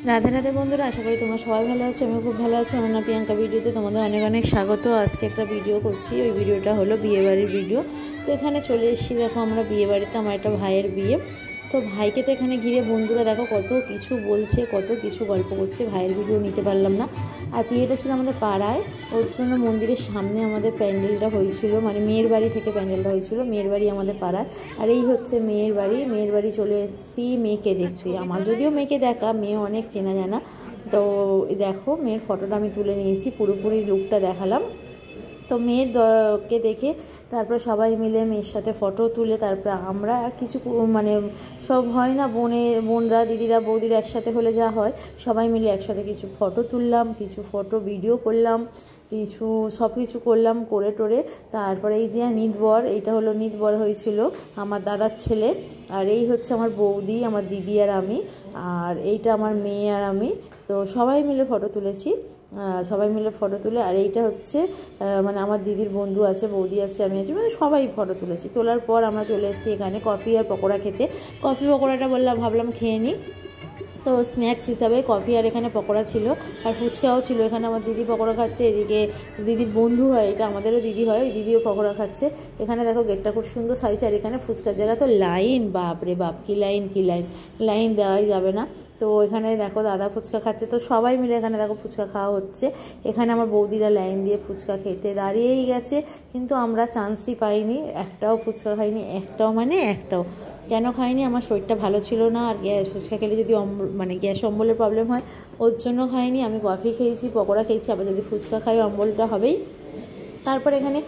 রাধে রাধে বন্ধুরা, আশা করি তোমরা সবাই ভালো আছো। আমি খুব ভালো আছি। অনন্যা প্রিয়াঙ্কা ভিডিওতে তোমাদের অনেক অনেক স্বাগত। আজকে একটা ভিডিও করছি, ওই ভিডিওটা হলো বিয়েবাড়ির ভিডিও। তো এখানে চলে এসেছি, দেখো আমরা বিয়েবাড়িতে, আমার একটা ভাইয়ের বিয়ে। তো ভাইকে তো এখানে ঘিরে বন্ধুরা দেখো কত কিছু বলছে, কত কিছু গল্প করছে। ভাইয়ের ভিডিও নিতে পারলাম না। আর বিয়েটা ছিল আমাদের পাড়ায়, ওর জন্য মন্দিরের সামনে আমাদের প্যান্ডেলটা হয়েছিল, মানে মেয়ের বাড়ি থেকে প্যান্ডেলটা হয়েছিল। মেয়ের বাড়ি আমাদের পাড়ায়, আর এই হচ্ছে মেয়ের বাড়ি। মেয়ের বাড়ি চলে এসেছি, মেয়েকে দেখছি। আমার যদিও মেয়েকে দেখা, মেয়ে অনেক চেনা জানা। তো দেখো মেয়ের ফটোটা আমি তুলে নিয়েছি, পুরোপুরি লুকটা দেখালাম। তো মেয়ের কে দেখে তারপরে সবাই মিলে মেয়ের সাথে ফটো তুলে তারপরে আমরা কিছু মানে সব হয় না, বোনরা, দিদিরা, বৌদিরা একসাথে হলে যা হয়, সবাই মিলে একসাথে কিছু ফটো তুললাম, কিছু ফটো ভিডিও করলাম, কিছু সব কিছু করলাম করে টোরে। তারপরে এই যে নিতবর, এইটা হলো নিতবর হয়েছিল আমার দাদার ছেলে। আর এই হচ্ছে আমার বৌদি, আমার দিদি আর আমি, আর এইটা আমার মেয়ে আর আমি। তো সবাই মিলে ফটো তুলেছি, সবাই মিলে ফটো তুলে। আর এইটা হচ্ছে মানে আমার দিদির বন্ধু আছে, বৌদি আছে, আমি আছি, মানে সবাই ফটো তুলেছি। তোলার পর আমরা চলে এসেছি এখানে কফি আর পকোড়া খেতে। কফি পকোড়াটা ভাবলাম খেয়ে নিই। তো স্ন্যাক্স হিসাবে কফি আর এখানে পকোড়া ছিল, আর ফুচকাও ছিল। এখানে আমার দিদি পকোড়া খাচ্ছে, এদিকে দিদির বন্ধু হয়, এটা আমাদেরও দিদি হয়, ওই দিদিও পকোড়া খাচ্ছে। এখানে দেখো গেটটা খুব সুন্দর সাইজ। আর এখানে ফুচকার জায়গা তো লাইন, বাপ রে বাপ, কি লাইন কি লাইন, লাইন দেওয়াই যাবে না। তো এখানে দেখো দাদা ফুচকা খাচ্ছে, তো সবাই মিলে এখানে দেখো ফুচকা খাওয়া হচ্ছে। এখানে আমার বৌদিরা লাইন দিয়ে ফুচকা খেতে দাঁড়িয়েই গেছে, কিন্তু আমরা চান্সই পাইনি, একটাও ফুচকা খাইনি, একটাও মানে একটাও। কেন খাইনি? আমার শরীরটা ভালো ছিল না, আর ফুচকা খেলে যদি মানে গ্যাস অম্বলের প্রবলেম হয়, ওর জন্য খাইনি। আমি কফি খেয়েছি, পকোড়া খেয়েছি, আবার যদি ফুচকা খাই অম্বলটা হবেই। তারপর এখানে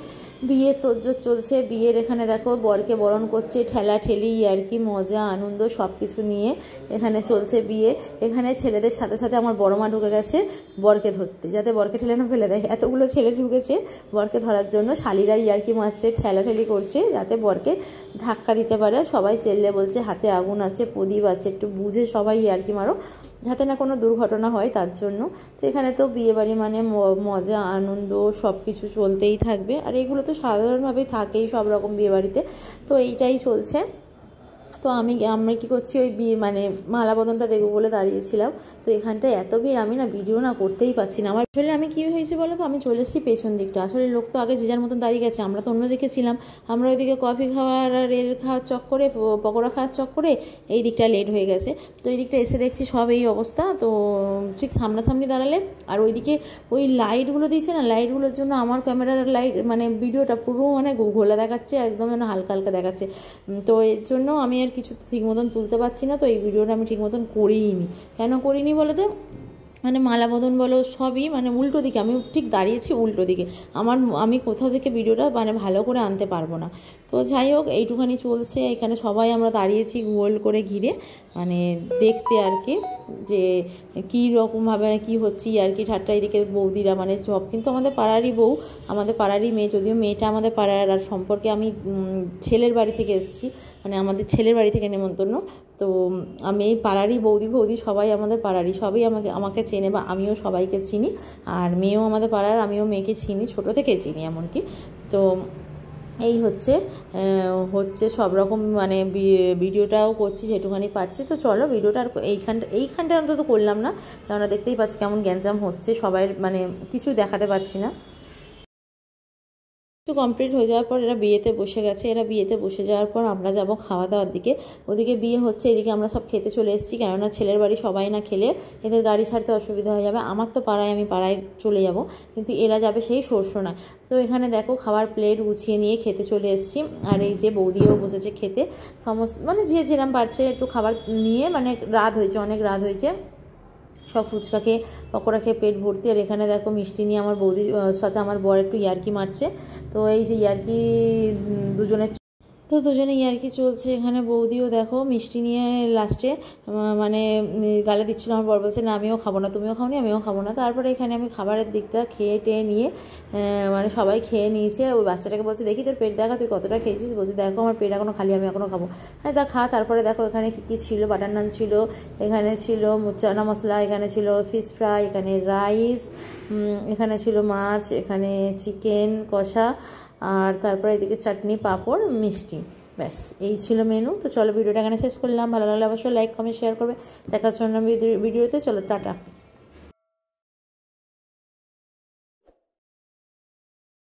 বিয়ের তোড়জোড় চলছে। বিয়ের এখানে দেখো বরকে বরণ করছে, ঠেলা ঠেলি, আর কি মজা আনন্দ সব কিছু নিয়ে এখানে চলছে বিয়ে। এখানে ছেলেদের সাথে সাথে আমার বড় মা ঢুকে গেছে বরকে ধরতে, যাতে বরকে ঠেলে না ফেলে দেয়। এতগুলো ছেলে ঢুকেছে বরকে ধরার জন্য, শালিরা ইয়ার্কি মারছে, ঠেলাঠেলি করছে যাতে বরকে ধাক্কা দিতে পারে। সবাই চেল্লে বলছে হাতে আগুন আছে, প্রদীপ আছে, একটু বুঝে সবাই ইয়ার্কি মারো, যাতে না কোনো দুর্ঘটনা হয় তার জন্য। তো এখানে তো বিয়েবাড়ি মানে মজা আনন্দ সব কিছু চলতেই থাকবে, আর এগুলো তো সাধারণভাবেই থাকেই সব রকম বিয়েবাড়িতে। তো এইটাই চলছে। তো আমরা কী করছি, ওই বিয়ে মানে মালা বদনটা দেখবো বলে দাঁড়িয়েছিলাম। তো এখানটায় এত ভিড়, আমি না ভিডিও না করতেই পারছি না। আমার আসলে আমি কী হয়েছে বলো তো, আমি চলে এসেছি পেছন দিকটা। আসলে লোক তো আগে যে যার মতন দাঁড়িয়ে গেছে, আমরা তো অন্যদিকে ছিলাম। আমরা ওইদিকে কফি খাওয়ার আর এর খাওয়ার চক্করে, পকোড়া খাওয়ার চক্করে এই দিকটা লেট হয়ে গেছে। তো এই দিকটা এসে দেখছি সব এই অবস্থা। তো ঠিক সামনাসামনি দাঁড়ালে, আর ওইদিকে ওই লাইটগুলো দিয়েছে না, লাইটগুলোর জন্য আমার ক্যামেরার লাইট মানে ভিডিওটা পুরো মানে ঘোলা দেখাচ্ছে, একদম যেন হালকা হালকা দেখাচ্ছে। তো এর জন্য আমি আর কিছু ঠিক মতন তুলতে পারছি না। তো এই ভিডিওটা আমি ঠিক মতন করিনি। কেন করিনি বলো তো, মানে মালা বদন বলো সবই মানে উল্টো দিকে, আমি ঠিক দাঁড়িয়েছি উল্টো দিকে। আমি কোথাও থেকে ভিডিওটা মানে ভালো করে আনতে পারবো না। তো যাই হোক, এইটুখানি চলছে। এখানে সবাই আমরা দাঁড়িয়েছি গোল করে ঘিরে, মানে দেখতে আর কি, যে কী রকমভাবে কী হচ্ছে আর কি ঠাট্টা। এদিকে বৌদিরা মানে সব কিন্তু আমাদের পাড়ারই বউ, আমাদের পাড়ারই মেয়ে, যদিও মেয়েটা আমাদের পাড়ার। আর সম্পর্কে আমি ছেলের বাড়ি থেকে এসেছি, মানে আমাদের ছেলের বাড়ি থেকে নেমন্তন্ন। তো আমি এই পাড়ারই বৌদি সবাই আমাদের পাড়ারই, সবাই আমাকে চেনে, বা আমিও সবাইকে চিনি। আর মেয়েও আমাদের পাড়ার, আমিও মেয়েকে চিনি, ছোটো থেকে চিনি এমনকি। তো এই হচ্ছে সব রকম মানে ভিডিওটাও করছি যেটুখানি পারছি। তো চলো ভিডিওটা আর এইখানটা অন্তত করলাম না, কেননা দেখতেই পাচ্ছি কেমন গ্যাঞ্জাম হচ্ছে, সবাই মানে কিছু দেখাতে পারছি না। একটু কমপ্লিট হয়ে যাওয়ার পর এরা বিয়েতে বসে গেছে। এরা বিয়েতে বসে যাওয়ার পর আমরা যাব খাওয়া দাওয়ার দিকে। ওদিকে বিয়ে হচ্ছে, এদিকে আমরা সব খেতে চলে এসেছি, কেননা ছেলের বাড়ি সবাই না খেলে এদের গাড়ি ছাড়তে অসুবিধা হয়ে যাবে। আমার তো পাড়ায়, আমি পাড়ায় চলে যাব, কিন্তু এরা যাবে সেই সরষোনায়। তো এখানে দেখো খাবার প্লেট গুছিয়ে নিয়ে খেতে চলে এসেছি। আর এই যে বৌদিও বসেছে খেতে, সমস্ত মানে যে যেরকম পারছে একটু খাবার নিয়ে, মানে রাত হয়েছে, অনেক রাত হয়েছে। সব ফুচকা খেয়ে পকোড়া খেয়ে পেট ভর্তি। আর এখানে দেখো মিষ্টি নিয়ে আমার বৌদির সাথে আমার বর একটু ইয়ার্কি মারছে। তো এই যে ইয়ার্কি দুজনে ইয়ার্কি চলছে। এখানে বৌদিও দেখো মিষ্টি নিয়ে লাস্টে মানে গালে দিচ্ছিল। আমার বর বলছে না আমিও খাবো না, তুমিও খাওনি, আমিও খাবো না। তারপরে এখানে আমি খাবারের দিকটা খেয়ে টেয়ে নিয়ে মানে সবাই খেয়ে নিয়েছে। ওই বাচ্চাটাকে বলছে দেখি তোর পেট দেখা, তুই কতটা খেয়েছিস। বলছি দেখো আমার পেট এখনও খালি, আমি এখনও খাবো। হ্যাঁ তা খা। তারপরে দেখো এখানে কী ছিল, বাটার নান ছিল, এখানে ছিল চানা মশলা, এখানে ছিল ফিশ ফ্রাই, এখানে রাইস, এখানে ছিল মাছ, এখানে চিকেন কষা, আর তারপরে এদিকে চাটনি, পাঁপড়, মিষ্টি। ব্যাস এই ছিল মেনু। তো চলো ভিডিওটা এখানে শেষ করলাম। ভালো লাগলে অবশ্যই লাইক কমেন্ট শেয়ার করবে। দেখার জন্য ভিডিওতে। চলো টাটা।